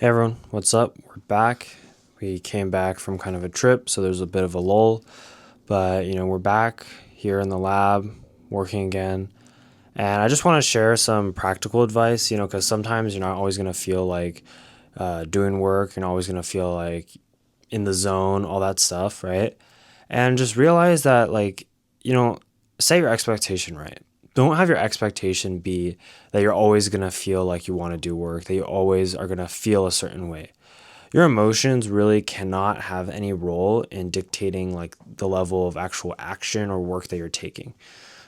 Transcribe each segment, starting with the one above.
Hey everyone, what's up? We're back. We came back from kind of a trip, so there's a bit of a lull, but we're back here in the lab working again. And I just want to share some practical advice, because sometimes you're not always going to feel like doing work, you're not always going to feel like in the zone, all that stuff, right? And just realize that, set your expectation right. Don't have your expectation be that you're always going to feel like you want to do work, that you always are going to feel a certain way. Your emotions really cannot have any role in dictating like the level of actual action or work that you're taking.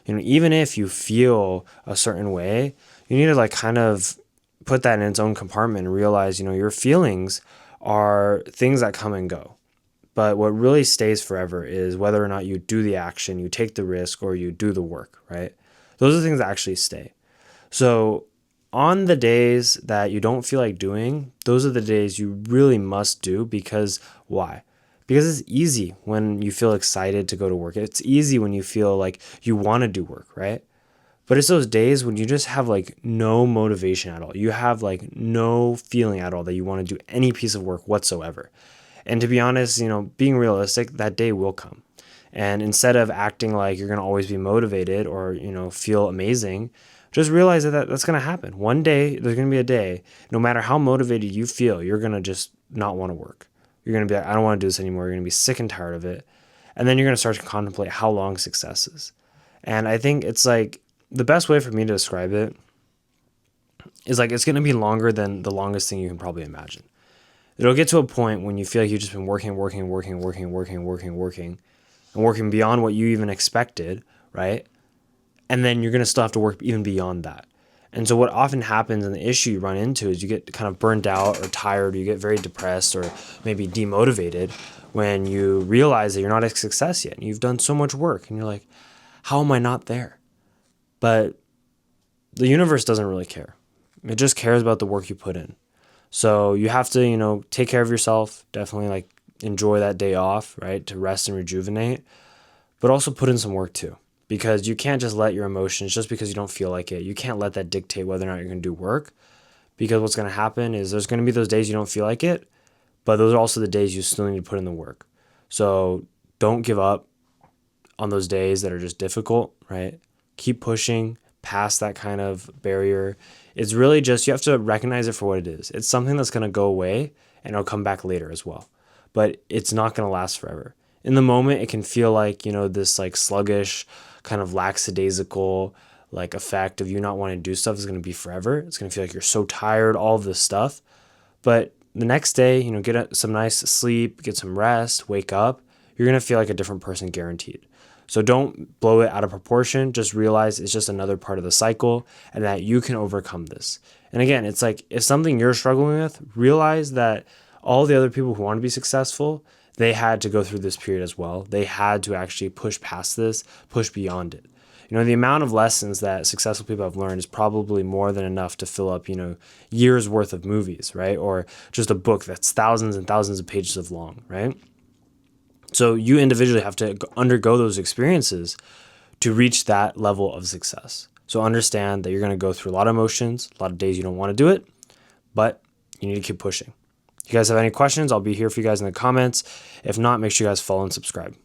Even if you feel a certain way, you need to like kind of put that in its own compartment and realize, your feelings are things that come and go. But what really stays forever is whether or not you do the action, you take the risk, or you do the work, right? Those are the things that actually stay. So on the days that you don't feel like doing, those are the days you really must do because why? Because it's easy when you feel excited to go to work. It's easy when you feel like you want to do work, right? But it's those days when you just have like no motivation at all. You have like no feeling at all that you want to do any piece of work whatsoever. And to be honest, being realistic, that day will come. And instead of acting like you're going to always be motivated or, feel amazing, just realize that that's going to happen. One day, there's going to be a day, no matter how motivated you feel, you're going to just not want to work. You're going to be like, I don't want to do this anymore. You're going to be sick and tired of it. And then you're going to start to contemplate how long success is. And I think it's like the best way for me to describe it is like it's going to be longer than the longest thing you can probably imagine. It'll get to a point when you feel like you've just been working, and working beyond what you even expected, right? And then you're going to still have to work even beyond that. And so what often happens and the issue you run into is you get kind of burned out or tired, or you get very depressed or maybe demotivated when you realize that you're not a success yet. And you've done so much work and you're like, how am I not there? But the universe doesn't really care. It just cares about the work you put in. So you have to, take care of yourself, definitely like enjoy that day off, right? To rest and rejuvenate, but also put in some work too, because you can't just let your emotions, just because you don't feel like it, you can't let that dictate whether or not you're going to do work, because what's going to happen is there's going to be those days you don't feel like it, but those are also the days you still need to put in the work. So don't give up on those days that are just difficult, right? Keep pushing past that kind of barrier. It's really just, you have to recognize it for what it is. It's something that's going to go away and it'll come back later as well, but it's not going to last forever. In the moment, it can feel like, this like sluggish kind of lackadaisical like effect of you not wanting to do stuff is going to be forever. It's going to feel like you're so tired, all of this stuff. But the next day, get some nice sleep, get some rest, wake up, you're going to feel like a different person guaranteed. So don't blow it out of proportion. Just realize it's just another part of the cycle and that you can overcome this. And again, it's like if something you're struggling with, realize that all the other people who want to be successful, they had to go through this period as well. They had to actually push past this, push beyond it. The amount of lessons that successful people have learned is probably more than enough to fill up, years worth of movies, right? Or just a book that's thousands and thousands of pages of long, right? So you individually have to undergo those experiences to reach that level of success. So understand that you're going to go through a lot of emotions, a lot of days you don't want to do it, but you need to keep pushing. If you guys have any questions, I'll be here for you guys in the comments. If not, make sure you guys follow and subscribe.